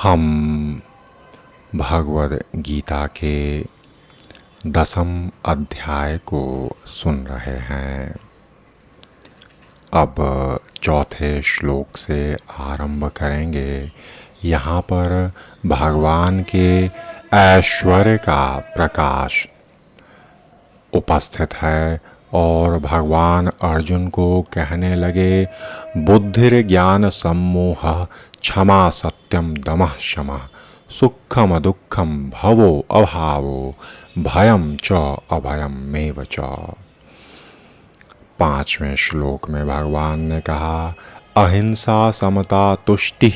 हम भगवद गीता के 10वें अध्याय को सुन रहे हैं। अब चौथे श्लोक से आरंभ करेंगे। यहाँ पर भगवान के ऐश्वर्य का प्रकाश उपस्थित है और भगवान अर्जुन को कहने लगे, बुद्धिर ज्ञान सम्मोह क्षमा सत्यम दमः शमः सुखम दुखम भवो अभावो भयम च अभयम मेव च। 5वें श्लोक में भगवान ने कहा, अहिंसा समता तुष्टि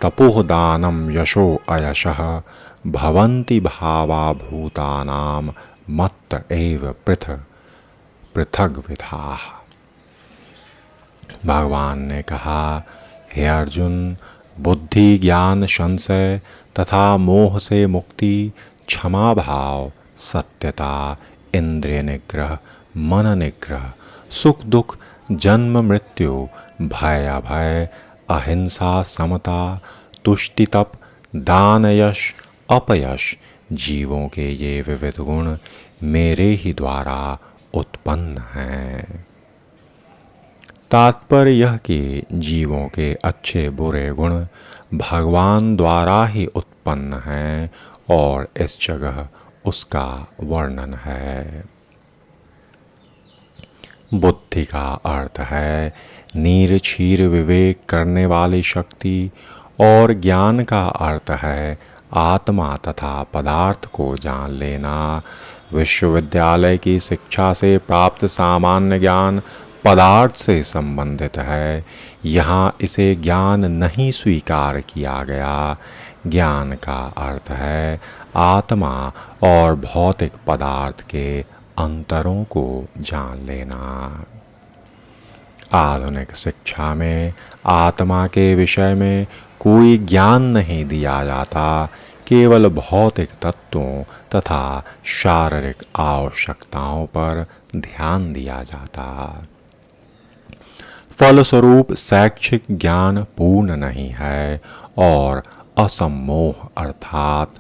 तपोः दानम यशो अयशः भवन्ति भावा भूतानाम मत्त एव पृथग विधाः। भगवान ने कहा, हे अर्जुन, बुद्धि ज्ञान संशय तथा मोह से मुक्ति, क्षमा भाव, सत्यता, इंद्रिय निग्रह, मन निग्रह, सुख दुख, जन्म मृत्यु, भय अभय, अहिंसा समता, तुष्टि तप, दान यश अपयश, जीवों के ये विविध गुण मेरे ही द्वारा उत्पन्न हैं। तात्पर्य यह कि जीवों के अच्छे बुरे गुण भगवान द्वारा ही उत्पन्न हैं और इस जगह उसका वर्णन है। बुद्धि का अर्थ है नीर क्षीर विवेक करने वाली शक्ति और ज्ञान का अर्थ है आत्मा तथा पदार्थ को जान लेना। विश्वविद्यालय की शिक्षा से प्राप्त सामान्य ज्ञान पदार्थ से संबंधित है। यहाँ इसे ज्ञान नहीं स्वीकार किया गया। ज्ञान का अर्थ है आत्मा और भौतिक पदार्थ के अंतरों को जान लेना। आधुनिक शिक्षा में आत्मा के विषय में कोई ज्ञान नहीं दिया जाता, केवल भौतिक तत्वों तथा शारीरिक आवश्यकताओं पर ध्यान दिया जाता। फलस्वरूप शैक्षिक ज्ञान पूर्ण नहीं है और असम्मोह अर्थात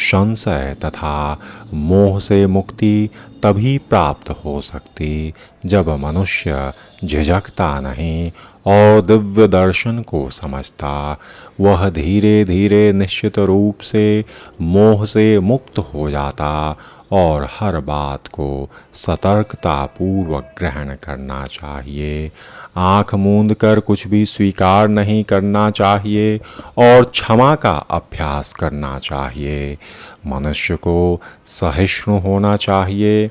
संशय तथा मोह से मुक्ति तभी प्राप्त हो सकती जब मनुष्य झिझकता नहीं और दिव्य दर्शन को समझता। वह धीरे धीरे निश्चित रूप से मोह से मुक्त हो जाता और हर बात को सतर्कता पूर्वक ग्रहण करना चाहिए। आँख मूंद कर कुछ भी स्वीकार नहीं करना चाहिए और क्षमा का अभ्यास करना चाहिए। मनुष्य को सहिष्णु होना चाहिए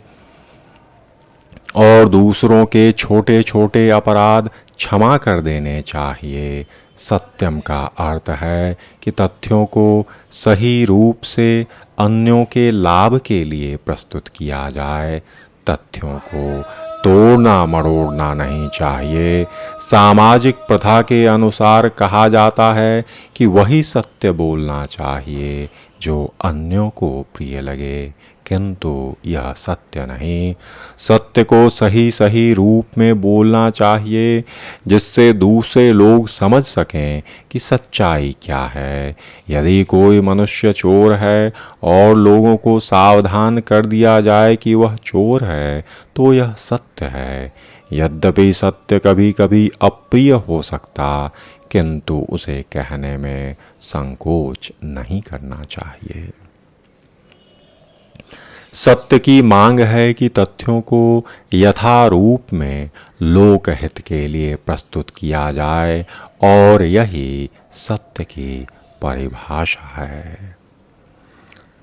और दूसरों के छोटे छोटे अपराध क्षमा कर देने चाहिए। सत्यम का अर्थ है कि तथ्यों को सही रूप से अन्यों के लाभ के लिए प्रस्तुत किया जाए। तथ्यों को तोड़ना मरोड़ना नहीं चाहिए। सामाजिक प्रथा के अनुसार कहा जाता है कि वही सत्य बोलना चाहिए जो अन्यों को प्रिय लगे, किंतु यह सत्य नहीं। सत्य को सही सही रूप में बोलना चाहिए जिससे दूसरे लोग समझ सकें कि सच्चाई क्या है। यदि कोई मनुष्य चोर है और लोगों को सावधान कर दिया जाए कि वह चोर है तो यह सत्य है। यद्यपि सत्य कभी कभी अप्रिय हो सकता, किंतु उसे कहने में संकोच नहीं करना चाहिए। सत्य की मांग है कि तथ्यों को यथारूप में लोकहित के लिए प्रस्तुत किया जाए और यही सत्य की परिभाषा है।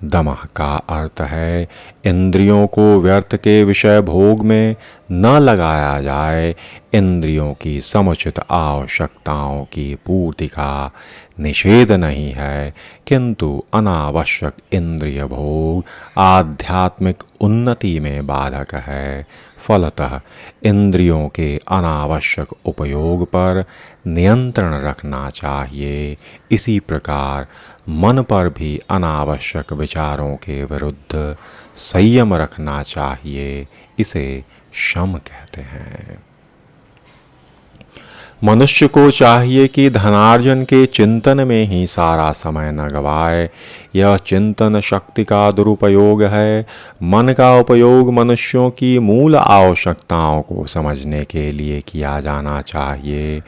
दमः का अर्थ है इंद्रियों को व्यर्थ के विषय भोग में न लगाया जाए। इंद्रियों की समुचित आवश्यकताओं की पूर्ति का निषेध नहीं है, किंतु अनावश्यक इंद्रिय भोग आध्यात्मिक उन्नति में बाधक है। फलतः इंद्रियों के अनावश्यक उपयोग पर नियंत्रण रखना चाहिए। इसी प्रकार मन पर भी अनावश्यक विचारों के विरुद्ध संयम रखना चाहिए। इसे शम कहते हैं। मनुष्य को चाहिए कि धनार्जन के चिंतन में ही सारा समय न गवाए। यह चिंतन शक्ति का दुरुपयोग है। मन का उपयोग मनुष्यों की मूल आवश्यकताओं को समझने के लिए किया जाना चाहिए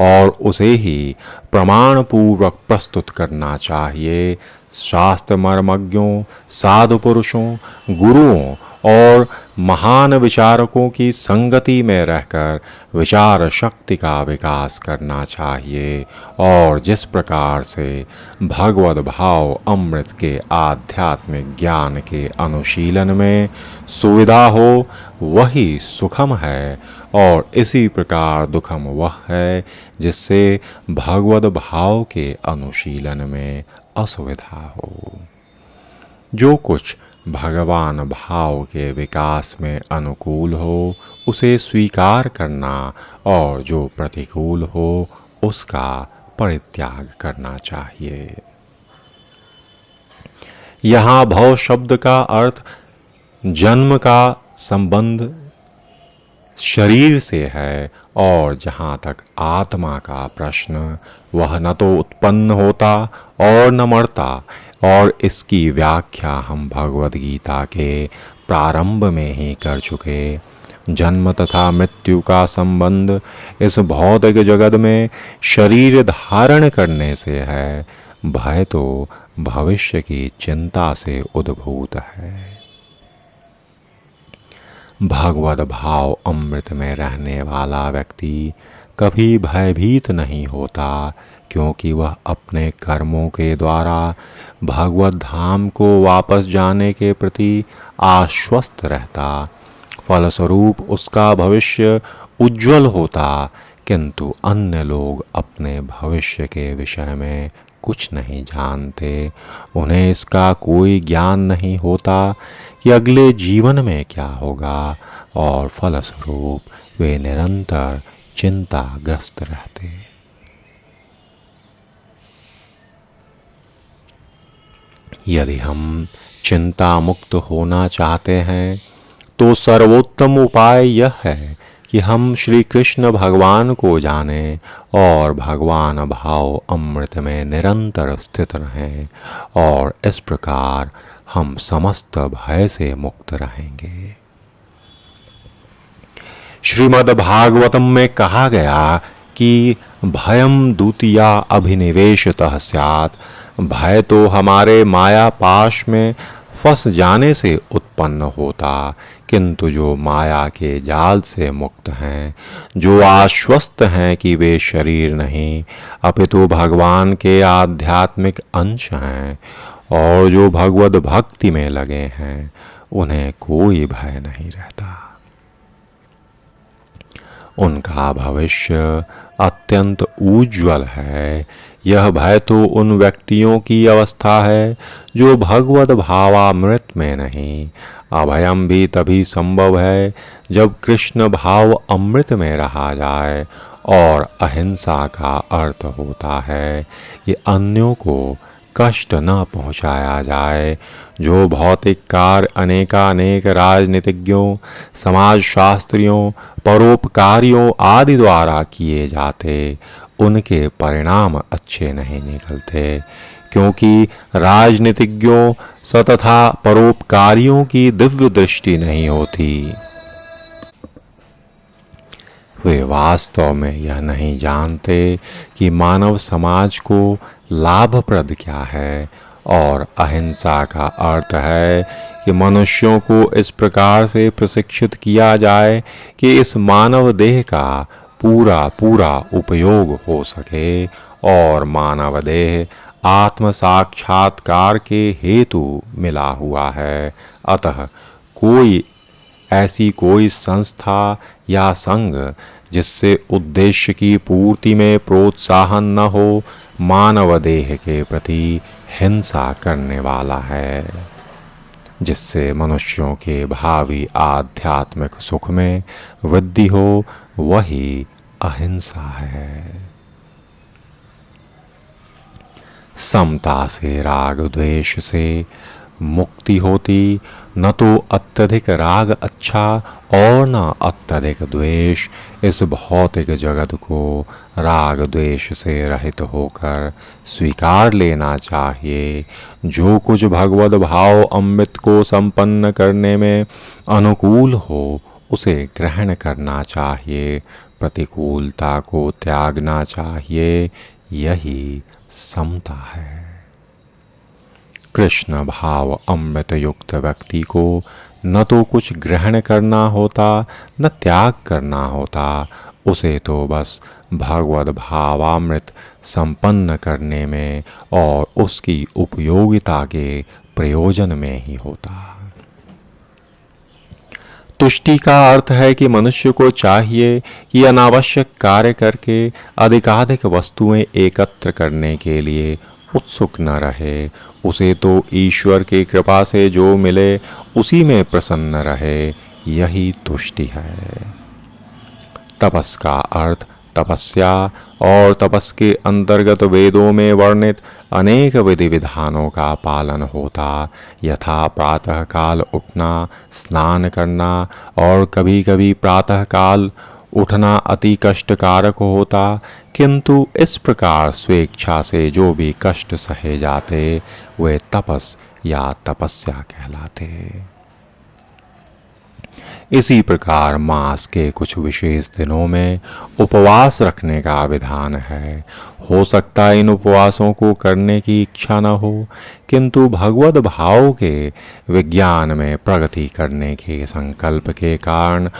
और उसे ही प्रमाण पूर्वक प्रस्तुत करना चाहिए। शास्त्र मर्मज्ञों, साधु पुरुषों, गुरुओं और महान विचारकों की संगति में रहकर विचार शक्ति का विकास करना चाहिए और जिस प्रकार से भगवद भाव अमृत के आध्यात्मिक ज्ञान के अनुशीलन में सुविधा हो वही सुखम है और इसी प्रकार दुखम वह है जिससे भगवद भाव के अनुशीलन में असुविधा हो। जो कुछ भगवान भाव के विकास में अनुकूल हो उसे स्वीकार करना और जो प्रतिकूल हो उसका परित्याग करना चाहिए। यहाँ भव शब्द का अर्थ जन्म का संबंध शरीर से है और जहाँ तक आत्मा का प्रश्न वह न तो उत्पन्न होता और न मरता और इसकी व्याख्या हम भगवद गीता के प्रारंभ में ही कर चुके। जन्म तथा मृत्यु का संबंध इस भौतिक जगत में शरीर धारण करने से है। भय तो भविष्य की चिंता से उद्भूत है। भगवद भाव अमृत में रहने वाला व्यक्ति कभी भयभीत नहीं होता क्योंकि वह अपने कर्मों के द्वारा भगवत धाम को वापस जाने के प्रति आश्वस्त रहता। फलस्वरूप उसका भविष्य उज्जवल होता, किंतु अन्य लोग अपने भविष्य के विषय में कुछ नहीं जानते। उन्हें इसका कोई ज्ञान नहीं होता कि अगले जीवन में क्या होगा और फलस्वरूप वे निरंतर चिंताग्रस्त रहते। यदि हम चिंता मुक्त होना चाहते हैं तो सर्वोत्तम उपाय यह है कि हम श्री कृष्ण भगवान को जानें और भगवान भाव अमृत में निरंतर स्थित रहें और इस प्रकार हम समस्त भय से मुक्त रहेंगे। श्रीमद् भागवतम में कहा गया कि भयम द्वितीया अभिनिवेशतः स्यात्। भय तो हमारे माया पाश में फंस जाने से उत्पन्न होता, किंतु जो माया के जाल से मुक्त हैं, जो आश्वस्त हैं कि वे शरीर नहीं अपितु भगवान के आध्यात्मिक अंश हैं और जो भगवद भक्ति में लगे हैं, उन्हें कोई भय नहीं रहता। उनका भविष्य अत्यंत उज्ज्वल है। यह भय तो उन व्यक्तियों की अवस्था है जो भगवद भावामृत में नहीं। अभयम भी तभी संभव है जब कृष्ण भाव अमृत में रहा जाए और अहिंसा का अर्थ होता है कि अन्यों को कष्ट न पहुंचाया जाए। जो भौतिक कार्य अनेकानेक राजनीतिज्ञों, समाजशास्त्रियों, परोपकारियों आदि द्वारा किए जाते, उनके परिणाम अच्छे नहीं निकलते, क्योंकि राजनीतिज्ञों तथा परोपकारियों की दिव्य दृष्टि नहीं होती। वे वास्तव में यह नहीं जानते कि मानव समाज को लाभप्रद क्या है और अहिंसा का अर्थ है कि मनुष्यों को इस प्रकार से प्रशिक्षित किया जाए कि इस मानव देह का पूरा पूरा उपयोग हो सके और मानव देह आत्म साक्षात्कार के हेतु मिला हुआ है। अतः कोई संस्था या संघ जिससे उद्देश्य की पूर्ति में प्रोत्साहन न हो, मानव देह के प्रति हिंसा करने वाला है। जिससे मनुष्यों के भावी आध्यात्मिक सुख में वृद्धि हो, वही अहिंसा है। समता से, राग द्वेष से, मुक्ति होती। न तो अत्यधिक राग अच्छा और न अत्यधिक द्वेष। इस भौतिक जगत को राग द्वेष से रहित होकर स्वीकार लेना चाहिए। जो कुछ भगवद भाव अमृत को संपन्न करने में अनुकूल हो उसे ग्रहण करना चाहिए, प्रतिकूलता को त्यागना चाहिए। यही समता है। कृष्ण भाव अमृत युक्त व्यक्ति को न तो कुछ ग्रहण करना होता न त्याग करना होता। उसे तो बस भगवद भावामृत संपन्न करने में और उसकी उपयोगिता के प्रयोजन में ही होता। तुष्टि का अर्थ है कि मनुष्य को चाहिए कि अनावश्यक कार्य करके अधिकाधिक वस्तुएं एकत्र करने के लिए उत्सुक न रहे। उसे तो ईश्वर की कृपा से जो मिले उसी में प्रसन्न रहे। यही तुष्टि है। तपस का अर्थ तपस्या और तपस के अंतर्गत वेदों में वर्णित अनेक विधि विधानों का पालन होता। यथा प्रातः काल उठना, स्नान करना और कभी कभी प्रातः काल उठना अति कष्टकारक होता, किंतु इस प्रकार स्वेच्छा से जो भी कष्ट सहे जाते वे तपस या तपस्या कहलाते। इसी प्रकार मास के कुछ विशेष दिनों में उपवास रखने का विधान है। हो सकता है इन उपवासों को करने की इच्छा न हो, किंतु भगवद भाव के विज्ञान में प्रगति करने के संकल्प के कारण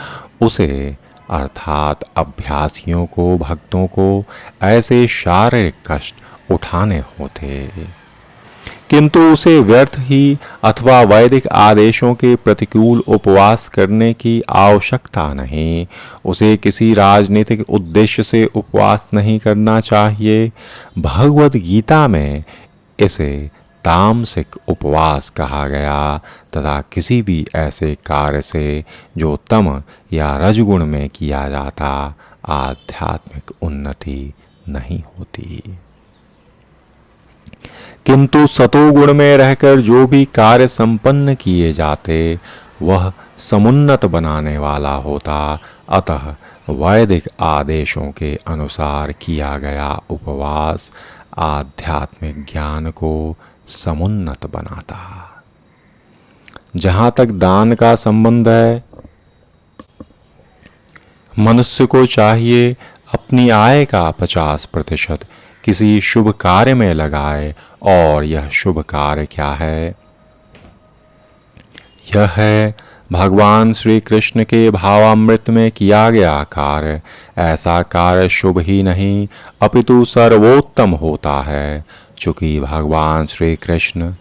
उसे अर्थात अभ्यासियों को, भक्तों को ऐसे शारीरिक कष्ट उठाने होते, किंतु उसे व्यर्थ ही अथवा वैदिक आदेशों के प्रतिकूल उपवास करने की आवश्यकता नहीं। उसे किसी राजनीतिक उद्देश्य से उपवास नहीं करना चाहिए। भगवद गीता में इसे तामसिक उपवास कहा गया तथा किसी भी ऐसे कार्य से जो तम या रजगुण में किया जाता आध्यात्मिक उन्नति नहीं होती, किंतु सतोगुण में रहकर जो भी कार्य संपन्न किए जाते वह समुन्नत बनाने वाला होता। अतः वैदिक आदेशों के अनुसार किया गया उपवास आध्यात्मिक ज्ञान को समुन्नत बनाता। जहाँ तक दान का संबंध है, मनुष्य को चाहिए अपनी आय का 50% किसी शुभ कार्य में लगाए। और यह शुभ कार्य क्या है? यह है भगवान श्री कृष्ण के भावामृत में किया गया कार्य। ऐसा कार्य शुभ ही नहीं अपितु सर्वोत्तम होता है। चूंकि भगवान श्री कृष्ण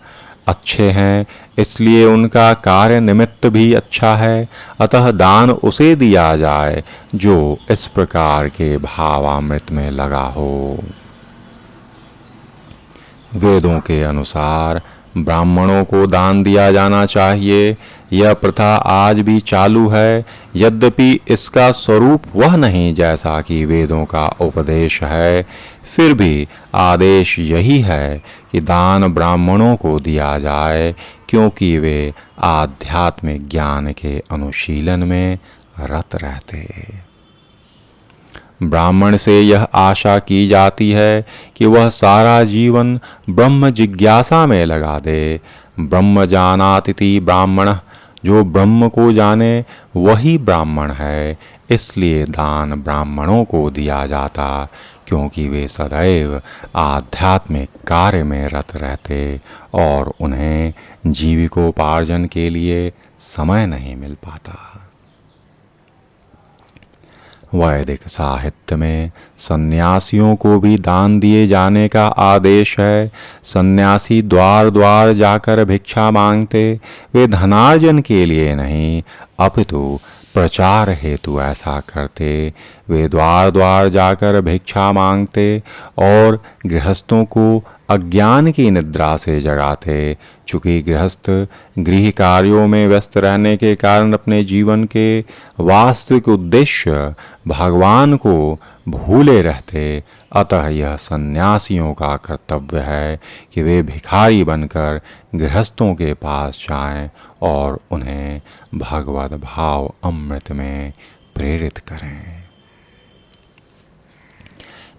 अच्छे हैं इसलिए उनका कार्य निमित्त भी अच्छा है। अतः दान उसे दिया जाए जो इस प्रकार के भावामृत में लगा हो। वेदों के अनुसार ब्राह्मणों को दान दिया जाना चाहिए। यह प्रथा आज भी चालू है, यद्यपि इसका स्वरूप वह नहीं जैसा कि वेदों का उपदेश है। फिर भी आदेश यही है कि दान ब्राह्मणों को दिया जाए, क्योंकि वे आध्यात्मिक ज्ञान के अनुशीलन में रत रहते। ब्राह्मण से यह आशा की जाती है कि वह सारा जीवन ब्रह्म जिज्ञासा में लगा दे। ब्रह्म जानाति ब्राह्मण, जो ब्रह्म को जाने वही ब्राह्मण है। इसलिए दान ब्राह्मणों को दिया जाता, क्योंकि वे सदैव आध्यात्मिक कार्य में रत रहते और उन्हें जीविकोपार्जन के लिए समय नहीं मिल पाता। वैदिक साहित्य में सन्यासियों को भी दान दिए जाने का आदेश है। सन्यासी द्वार द्वार जाकर भिक्षा मांगते। वे धनार्जन के लिए नहीं अपितु प्रचार हेतु ऐसा करते। वे द्वार द्वार जाकर भिक्षा मांगते और गृहस्थों को अज्ञान की निद्रा से जगाते। चूँकि गृहस्थ गृह कार्यों में व्यस्त रहने के कारण अपने जीवन के वास्तविक उद्देश्य भगवान को भूले रहते, अतः यह सन्यासियों का कर्तव्य है कि वे भिखारी बनकर गृहस्थों के पास जाएं और उन्हें भगवद भाव अमृत में प्रेरित करें।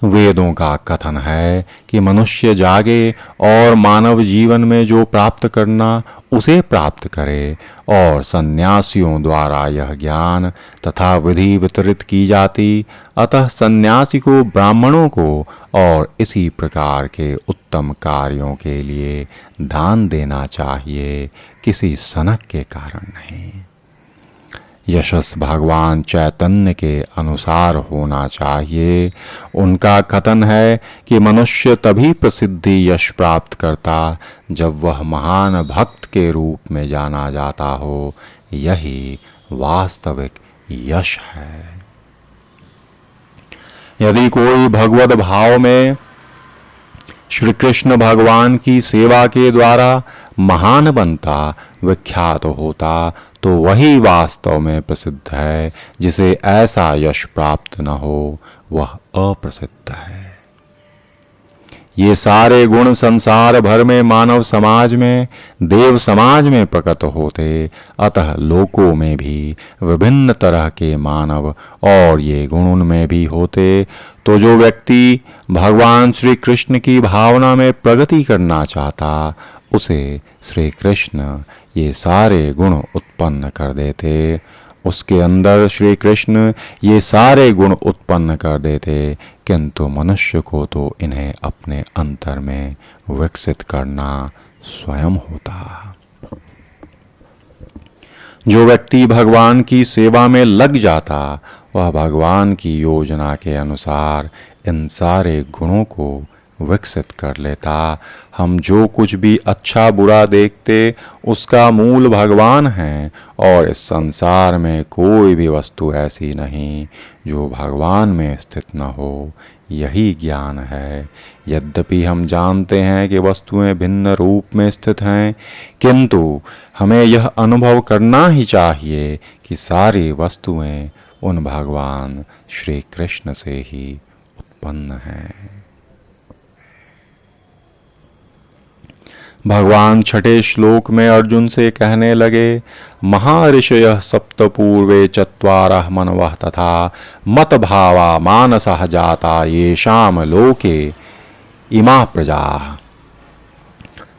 वेदों का कथन है कि मनुष्य जागे और मानव जीवन में जो प्राप्त करना उसे प्राप्त करे, और सन्यासियों द्वारा यह ज्ञान तथा विधि वितरित की जाती। अतः सन्यासी को ब्राह्मणों को और इसी प्रकार के उत्तम कार्यों के लिए दान देना चाहिए, किसी सनक के कारण नहीं। यशस भगवान चैतन्य के अनुसार होना चाहिए। उनका कथन है कि मनुष्य तभी प्रसिद्धि यश प्राप्त करता जब वह महान भक्त के रूप में जाना जाता हो। यही वास्तविक यश है। यदि कोई भगवद भाव में श्री कृष्ण भगवान की सेवा के द्वारा महान बनता, विख्यात होता, तो वही वास्तव में प्रसिद्ध है। जिसे ऐसा यश प्राप्त न हो वह अप्रसिद्ध है। ये सारे गुण संसार भर में मानव समाज में, देव समाज में प्रकट होते, अतः लोकों में भी विभिन्न तरह के मानव और ये गुण उनमें भी होते। तो जो व्यक्ति भगवान श्री कृष्ण की भावना में प्रगति करना चाहता, उसे श्री कृष्ण ये सारे गुण उत्पन्न कर देते। उसके अंदर श्री कृष्ण ये सारे गुण उत्पन्न कर देते, किंतु मनुष्य को तो इन्हें अपने अंतर में विकसित करना स्वयं होता। जो व्यक्ति भगवान की सेवा में लग जाता, वह भगवान की योजना के अनुसार इन सारे गुणों को विकसित कर लेता। हम जो कुछ भी अच्छा बुरा देखते, उसका मूल भगवान है, और इस संसार में कोई भी वस्तु ऐसी नहीं जो भगवान में स्थित न हो। यही ज्ञान है। यद्यपि हम जानते हैं कि वस्तुएं भिन्न रूप में स्थित हैं, किंतु हमें यह अनुभव करना ही चाहिए कि सारी वस्तुएं उन भगवान श्री कृष्ण से ही उत्पन्न हैं। भगवान छठे श्लोक में अर्जुन से कहने लगे, महाऋषयः सप्त पूर्वे चत्वारः मनवः तथा मत भावा मानसः जाता येषाम लोके इमा प्रजाः।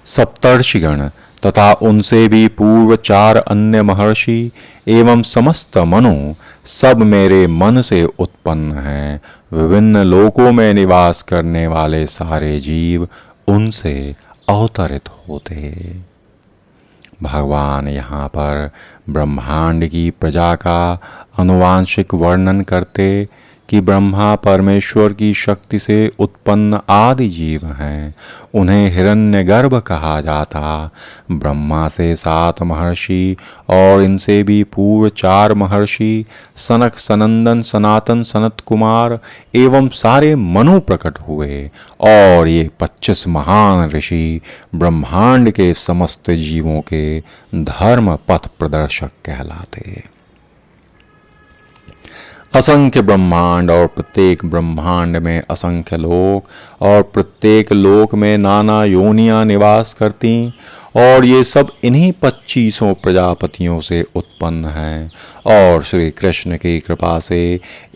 सप्तर्षिगण तथा उनसे भी पूर्व 4 अन्य महर्षि एवं समस्त मनु सब मेरे मन से उत्पन्न हैं। विभिन्न लोकों में निवास करने वाले सारे जीव उनसे अवतरित होते। भगवान यहाँ पर ब्रह्मांड की प्रजा का अनुवांशिक वर्णन करते कि ब्रह्मा परमेश्वर की शक्ति से उत्पन्न आदि जीव हैं। उन्हें हिरण्यगर्भ कहा जाता। ब्रह्मा से 7 महर्षि और इनसे भी पूर्व 4 महर्षि सनक, सनंदन, सनातन, सनत कुमार एवं सारे मनु प्रकट हुए, और ये 25 महान ऋषि ब्रह्मांड के समस्त जीवों के धर्म पथ प्रदर्शक कहलाते। असंख्य ब्रह्मांड और प्रत्येक ब्रह्मांड में असंख्य लोक, और प्रत्येक लोक में नाना योनियां निवास करती, और ये सब इन्हीं 25 प्रजापतियों से उत्पन्न हैं। और श्री कृष्ण की कृपा से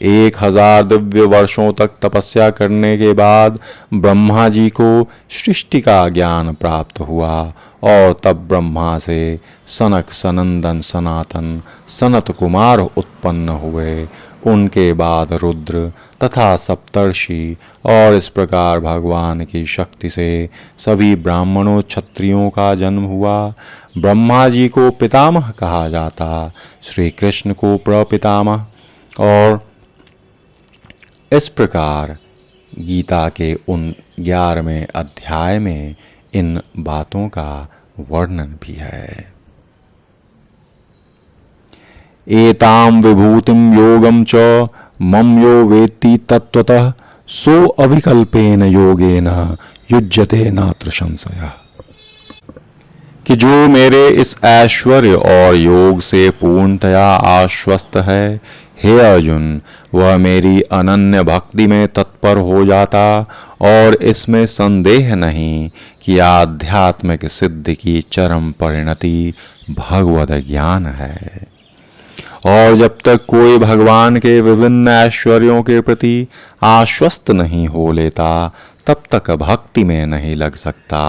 1000 दिव्य वर्षों तक तपस्या करने के बाद ब्रह्मा जी को सृष्टि का ज्ञान प्राप्त हुआ, और तब ब्रह्मा से सनक, सनंदन, सनातन, सनत कुमार उत्पन्न हुए। उनके बाद रुद्र तथा सप्तर्षि, और इस प्रकार भगवान की शक्ति से सभी ब्राह्मणों क्षत्रियों का जन्म हुआ। ब्रह्मा जी को पितामह कहा जाता, श्री कृष्ण को प्रपितामह, और इस प्रकार गीता के उन 11वें अध्याय में इन बातों का वर्णन भी है। एताम विभूतिम योगम च मम यो वेत्ति तत्वतः सो अविकल्पेन योगेन युज्यते नात्र संशयः। कि जो मेरे इस ऐश्वर्य और योग से पूर्णतया आश्वस्त है, हे अर्जुन, वह मेरी अनन्य भक्ति में तत्पर हो जाता और इसमें संदेह नहीं कि आध्यात्मिक सिद्धि की चरम परिणति भगवद ज्ञान है। और जब तक कोई भगवान के विभिन्न ऐश्वर्यों के प्रति आश्वस्त नहीं हो लेता, तब तक भक्ति में नहीं लग सकता।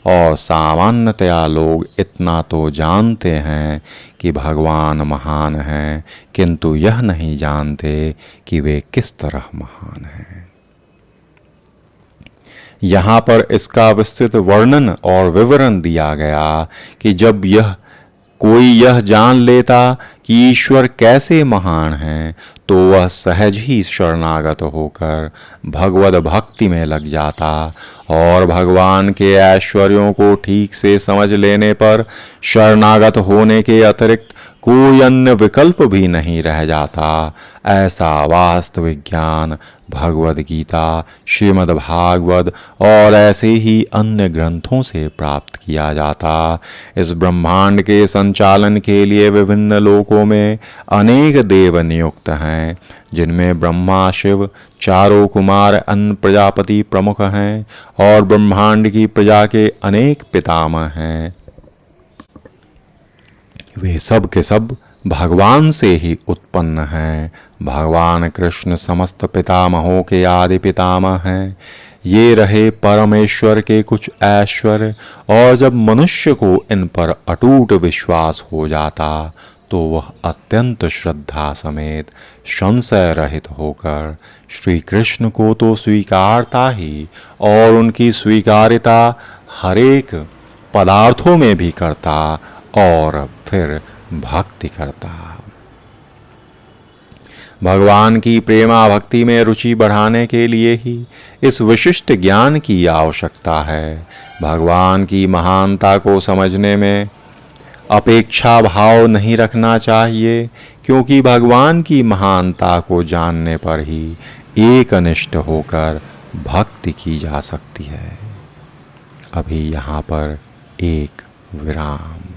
और सामान्यतया लोग इतना तो जानते हैं कि भगवान महान हैं, किंतु यह नहीं जानते कि वे किस तरह महान हैं। यहाँ पर इसका विस्तृत वर्णन और विवरण दिया गया कि जब कोई यह जान लेता कि ईश्वर कैसे महान हैं, तो वह सहज ही शरणागत होकर भगवद भक्ति में लग जाता और भगवान के ऐश्वर्यों को ठीक से समझ लेने पर शरणागत होने के अतिरिक्त कोई अन्य विकल्प भी नहीं रह जाता। ऐसा वास्तविक ज्ञान भगवद गीता, श्रीमद् भागवत और ऐसे ही अन्य ग्रंथों से प्राप्त किया जाता। इस ब्रह्मांड के संचालन के लिए विभिन्न लोकों में अनेक देव नियुक्त हैं, जिनमें ब्रह्मा, शिव, चारों कुमार, अन्य प्रजापति प्रमुख हैं और ब्रह्मांड की प्रजा के अनेक पितामह हैं। वे सब के सब भगवान से ही उत्पन्न हैं। भगवान कृष्ण समस्त पितामहों के आदि पितामह हैं। ये रहे परमेश्वर के कुछ ऐश्वर्य, और जब मनुष्य को इन पर अटूट विश्वास हो जाता तो वह अत्यंत श्रद्धा समेत संशय रहित होकर श्री कृष्ण को तो स्वीकारता ही, और उनकी स्वीकार्यता हरेक पदार्थों में भी करता और फिर भक्ति करता। भगवान की प्रेमा भक्ति में रुचि बढ़ाने के लिए ही इस विशिष्ट ज्ञान की आवश्यकता है। भगवान की महानता को समझने में अपेक्षा भाव नहीं रखना चाहिए, क्योंकि भगवान की महानता को जानने पर ही एकनिष्ठ होकर भक्ति की जा सकती है। अभी यहाँ पर एक विराम।